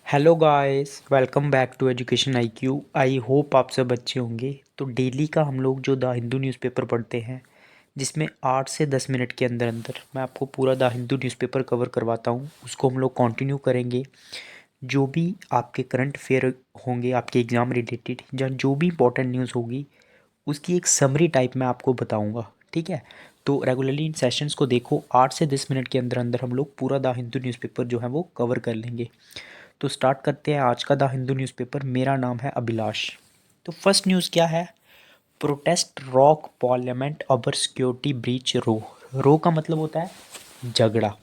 Hello guys, welcome back to education IQ. I hope आप सब अच्छे होंगे। तो डेली का हम लोग जो द हिंदू न्यूज़पेपर पढ़ते हैं, जिसमें 8 से 10 मिनट के अंदर अंदर मैं आपको पूरा द हिंदू न्यूज़पेपर कवर करवाता हूँ, उसको हम लोग कंटिन्यू करेंगे। जो भी आपके करंट अफेयर होंगे, आपके एग्ज़ाम रिलेटेड या जो भी इंपॉर्टेंट न्यूज़ होगी, उसकी एक समरी टाइप में आपको बताऊँगा। ठीक है, तो रेगुलरली इन सेशंस को देखो। 8 से 10 मिनट के अंदर अंदर हम लोग पूरा द हिंदू न्यूज़पेपर जो है वो कवर कर लेंगे। तो स्टार्ट करते हैं आज का द हिंदू न्यूज़पेपर। मेरा नाम है अभिलाष। तो फर्स्ट न्यूज़ क्या है? Protest rock parliament over security breach row. Row का मतलब होता है झगड़ा।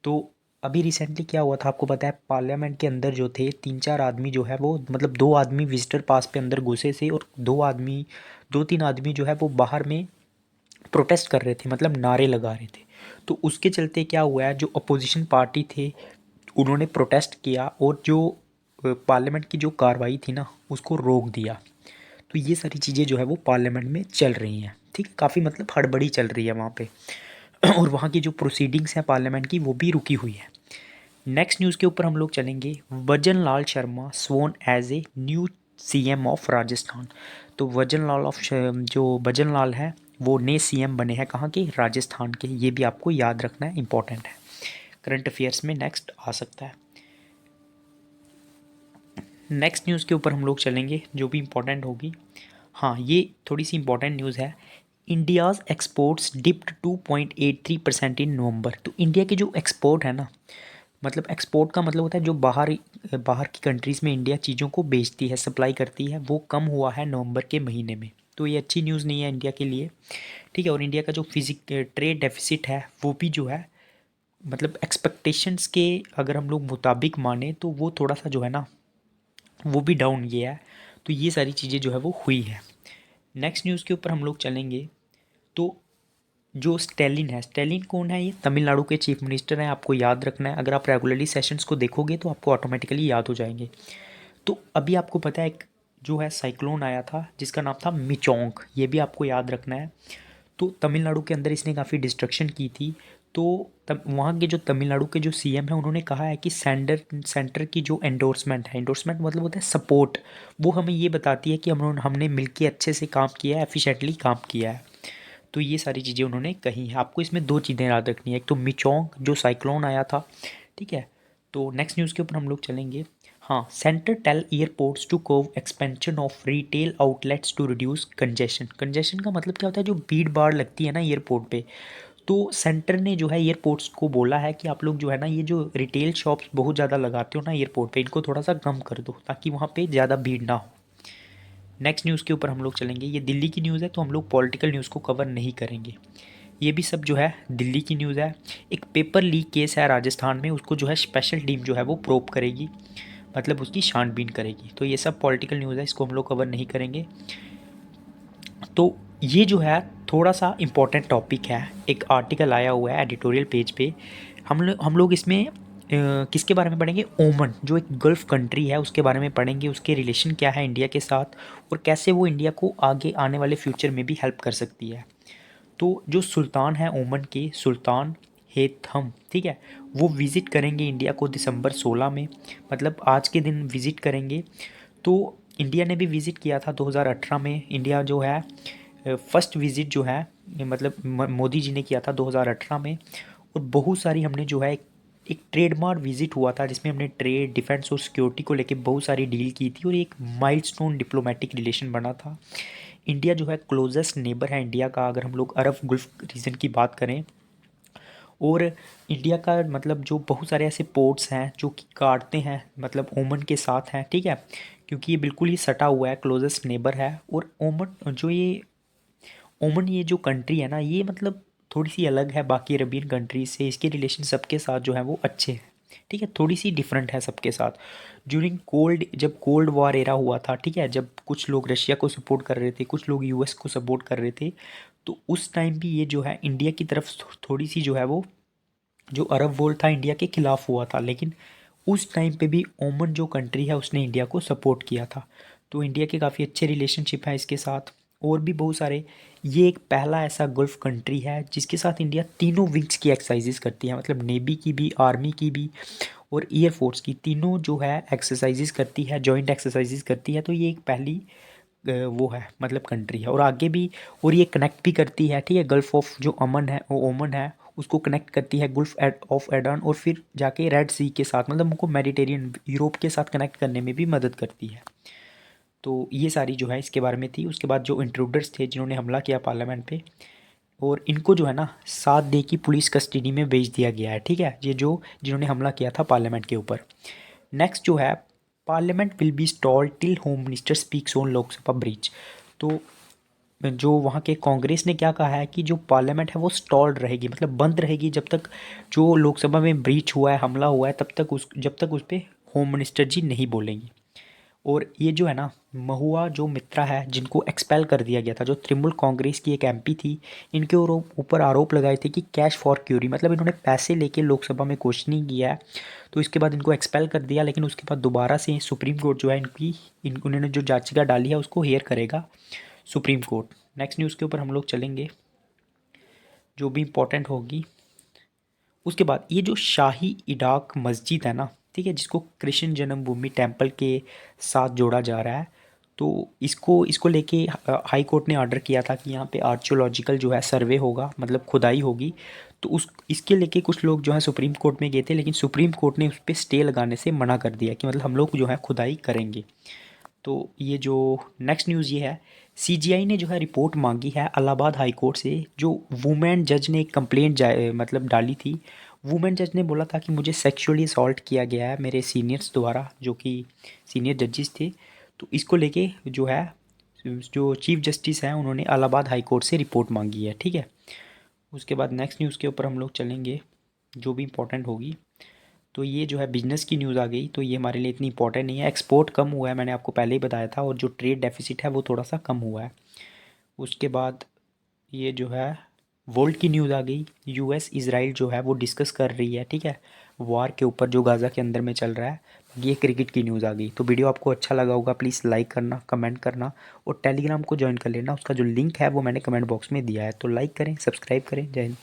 तो अभी रिसेंटली क्या हुआ था आपको पता है? पार्लियामेंट के अंदर जो थे 3-4 आदमी जो है वो, मतलब 2 आदमी विजिटर पास पे अंदर घुसे थे और 2-3 आदमी जो है वो बाहर में प्रोटेस्ट कर रहे थे, मतलब नारे लगा रहे थे। तो उसके चलते क्या हुआ है, जो अपोजिशन पार्टी थे उन्होंने प्रोटेस्ट किया और जो पार्लियामेंट की जो कार्रवाई थी ना, उसको रोक दिया। तो ये सारी चीज़ें जो है वो पार्लियामेंट में चल रही हैं। ठीक है, काफ़ी मतलब हड़बड़ी चल रही है वहाँ पे। और वहाँ की जो प्रोसीडिंग्स हैं पार्लियामेंट की, वो भी रुकी हुई है। नेक्स्ट न्यूज़ के ऊपर हम लोग चलेंगे। Bhajan Lal Sharma sworn as a new CM of Rajasthan. तो जो वजन लाल है वो नए सीएम बने हैं, कहाँ के? राजस्थान के। ये भी आपको याद रखना है, इंपॉर्टेंट है, करंट अफेयर्स में नेक्स्ट आ सकता है। नेक्स्ट न्यूज़ के ऊपर हम लोग चलेंगे जो भी इम्पोर्टेंट होगी। हाँ, ये थोड़ी सी इम्पोर्टेंट न्यूज़ है। इंडियाज़ एक्सपोर्ट्स डिप्ड 2.83% इन नवंबर। तो इंडिया के जो एक्सपोर्ट है ना, मतलब एक्सपोर्ट का मतलब होता है जो बाहर बाहर की कंट्रीज़ में इंडिया चीज़ों को बेचती है, सप्लाई करती है, वो कम हुआ है नवंबर के महीने में। तो ये अच्छी न्यूज़ नहीं है इंडिया के लिए। ठीक है, और इंडिया का जो ट्रेड डेफिसिट है वो भी जो है, मतलब एक्सपेक्टेशंस के अगर हम लोग मुताबिक माने तो वो थोड़ा सा जो है ना, वो भी डाउन गया है। तो ये सारी चीज़ें जो है वो हुई है। नेक्स्ट न्यूज़ के ऊपर हम लोग चलेंगे। तो जो स्टेलिन है, स्टेलिन कौन है? ये तमिलनाडु के चीफ मिनिस्टर हैं, आपको याद रखना है। अगर आप रेगुलरली सेशंस को देखोगे तो आपको ऑटोमेटिकली याद हो जाएंगे। तो अभी आपको पता है एक जो है साइक्लोन आया था जिसका नाम था मिचोंग, ये भी आपको याद रखना है। तो तमिलनाडु के अंदर इसने काफ़ी डिस्ट्रक्शन की थी। तो वहाँ के जो तमिलनाडु के जो सीएम हैं उन्होंने कहा है कि सेंटर की जो एंडोर्समेंट है, एंडोर्समेंट मतलब होता है सपोर्ट, वो हमें ये बताती है कि हमने मिलके अच्छे से काम किया है, एफिशिएंटली काम किया है। तो ये सारी चीज़ें उन्होंने कही हैं। आपको इसमें दो चीज़ें याद रखनी है, एक तो मिचोंग जो साइक्लोन आया था। ठीक है, तो नेक्स्ट न्यूज़ के ऊपर हम लोग चलेंगे। हाँ, centre tell airports to curb expansion of retail outlets to reduce congestion. Congestion का मतलब क्या होता है? जो भीड़ भाड़ लगती है ना एयरपोर्ट पे। तो सेंटर ने जो है एयरपोर्ट्स को बोला है कि आप लोग जो है ना, ये जो रिटेल शॉप्स बहुत ज़्यादा लगाते हो ना एयरपोर्ट पे, इनको थोड़ा सा कम कर दो ताकि वहाँ पे ज़्यादा भीड़ ना हो। नेक्स्ट न्यूज़ के ऊपर हम लोग चलेंगे। ये दिल्ली की न्यूज़ है तो हम लोग पॉलिटिकल न्यूज़ को कवर नहीं करेंगे। ये भी सब जो है दिल्ली की न्यूज़ है। एक पेपर लीक केस है राजस्थान में, उसको जो है स्पेशल टीम जो है वो प्रोब करेगी, मतलब उसकी छानबीन करेगी। तो ये सब पॉलिटिकल न्यूज़ है, इसको हम लोग कवर नहीं करेंगे। तो ये जो है थोड़ा सा इम्पोर्टेंट टॉपिक है। एक आर्टिकल आया हुआ है एडिटोरियल पेज पे। हम लोग इसमें किसके बारे में पढ़ेंगे? ओमन, जो एक गल्फ़ कंट्री है, उसके बारे में पढ़ेंगे। उसके रिलेशन क्या है इंडिया के साथ और कैसे वो इंडिया को आगे आने वाले फ्यूचर में भी हेल्प कर सकती है। तो जो सुल्तान है ओमन के, सुल्तान हेथम, ठीक है, वो विज़िट करेंगे इंडिया को दिसंबर 16 में, मतलब आज के दिन विज़िट करेंगे। तो इंडिया ने भी विज़िट किया था 2018 में। इंडिया जो है फर्स्ट विज़िट जो है, मतलब मोदी जी ने किया था 2018 में। और बहुत सारी हमने जो है एक ट्रेडमार्क विज़िट हुआ था जिसमें हमने ट्रेड, डिफेंस और सिक्योरिटी को लेके बहुत सारी डील की थी और एक माइलस्टोन डिप्लोमेटिक रिलेशन बना था। इंडिया जो है क्लोजेस्ट नेबर है इंडिया का, अगर हम लोग अरब गल्फ रीजन की बात करें। और इंडिया का मतलब जो बहुत सारे ऐसे पोर्ट्स हैं जो कि काटते हैं, मतलब ओमन के साथ हैं। ठीक है, क्योंकि ये बिल्कुल ही सटा हुआ है, क्लोजेस्ट नेबर है। और ओमन ये जो कंट्री है ना, ये मतलब थोड़ी सी अलग है बाकी अरबियन कंट्रीज से। इसके रिलेशन सबके साथ जो है वो अच्छे हैं। ठीक है, थोड़ी सी डिफरेंट है सबके साथ। जब कोल्ड वॉर एरा हुआ था, ठीक है, जब कुछ लोग रशिया को सपोर्ट कर रहे थे, कुछ लोग यूएस को सपोर्ट कर रहे थे, तो उस टाइम भी ये जो है इंडिया की तरफ थोड़ी सी जो है वो, जो अरब वॉर था इंडिया के खिलाफ हुआ था, लेकिन उस टाइम पे भी ओमन जो कंट्री है उसने इंडिया को सपोर्ट किया था। तो इंडिया के काफ़ी अच्छे रिलेशनशिप हैं इसके साथ। और भी बहुत सारे, ये एक पहला ऐसा गल्फ कंट्री है जिसके साथ इंडिया तीनों विंग्स की एक्सरसाइजेस करती है, मतलब नेवी की भी, आर्मी की भी और एयरफोर्स की, तीनों जो है एक्सरसाइजेज करती है, जॉइंट एक्सरसाइजेज करती है। तो ये एक पहली वो है मतलब कंट्री है, और आगे भी, और ये कनेक्ट भी करती है, ठीक है। गल्फ ऑफ जो अमन है, वो ओमन है, उसको कनेक्ट करती है गुल्फ ऑफ एडन, और फिर जाके रेड सी के साथ, मतलब उनको मेडिटेरियन यूरोप के साथ कनेक्ट करने में भी मदद करती है। तो ये सारी जो है इसके बारे में थी। उसके बाद जो इंट्रूडर्स थे जिन्होंने हमला किया पार्लियामेंट पे, और इनको जो है ना 7 डे की पुलिस कस्टडी में भेज दिया गया है, ठीक है। ये जो जिन्होंने हमला किया था पार्लियामेंट के ऊपर। नेक्स्ट जो है, parliament will be stalled till home minister speaks on Lok Sabha breach. तो जो वहाँ के कांग्रेस ने क्या कहा है कि जो पार्लियामेंट है वो स्टॉल्ड रहेगी, मतलब बंद रहेगी जब तक जो लोकसभा में ब्रीच हुआ है, हमला हुआ है, तब तक जब तक उस पर होम मिनिस्टर जी नहीं बोलेंगे। और ये जो है ना, महुआ जो मित्रा है, जिनको एक्सपेल कर दिया गया था, जो तृणमूल कांग्रेस की एक एमपी थी, इनके ऊपर आरोप लगाए थे कि कैश फॉर क्यूरी, मतलब इन्होंने पैसे लेके लोकसभा में क्वेश्चनिंग किया है। तो इसके बाद इनको एक्सपेल कर दिया, लेकिन उसके बाद दोबारा से सुप्रीम कोर्ट जो है उन्होंने जो याचिका डाली है उसको हेयर करेगा सुप्रीम कोर्ट। नेक्स्ट न्यूज़ के ऊपर हम लोग चलेंगे जो भी इम्पोर्टेंट होगी। उसके बाद ये जो शाही इडाक मस्जिद है ना, ठीक है, जिसको कृष्ण जन्मभूमि टेम्पल के साथ जोड़ा जा रहा है, तो इसको इसको लेके हाई कोर्ट ने ऑर्डर किया था कि यहाँ पे आर्कियोलॉजिकल जो है सर्वे होगा, मतलब खुदाई होगी। तो उस इसके लेके कुछ लोग जो है सुप्रीम कोर्ट में गए थे, लेकिन सुप्रीम कोर्ट ने उस पर स्टे लगाने से मना कर दिया कि मतलब हम लोग जो है खुदाई करेंगे। तो ये जो नेक्स्ट न्यूज़ ये है, सीजीआई ने जो है रिपोर्ट मांगी है इलाहाबाद हाई कोर्ट से। जो वुमेन जज ने एक कंप्लेंट मतलब डाली थी, वुमेन जज ने बोला था कि मुझे सेक्सुअली असॉल्ट किया गया है मेरे सीनियर्स द्वारा, जो कि सीनियर जजेस थे। तो इसको लेके जो है, जो चीफ जस्टिस हैं, उन्होंने इलाहाबाद हाई कोर्ट से रिपोर्ट मांगी है, ठीक है। उसके बाद नेक्स्ट न्यूज़ के ऊपर हम लोग चलेंगे जो भी इम्पोर्टेंट होगी। तो ये जो है बिजनेस की न्यूज़ आ गई, तो ये हमारे लिए इतनी इंपॉर्टेंट नहीं है। एक्सपोर्ट कम हुआ है, मैंने आपको पहले ही बताया था, और जो ट्रेड डेफिसिट है वो थोड़ा सा कम हुआ है। उसके बाद ये जो है वर्ल्ड की न्यूज़ आ गई। यूएस इजराइल जो है वो डिस्कस कर रही है, ठीक है, वार के ऊपर जो गाज़ा के अंदर में चल रहा है। ये क्रिकेट की न्यूज़ आ गई। तो वीडियो आपको अच्छा लगा होगा, प्लीज़ लाइक करना, कमेंट करना, और टेलीग्राम को ज्वाइन कर लेना। उसका जो लिंक है वो मैंने कमेंट बॉक्स में दिया है। तो लाइक करें, सब्सक्राइब करें। जय हिंद।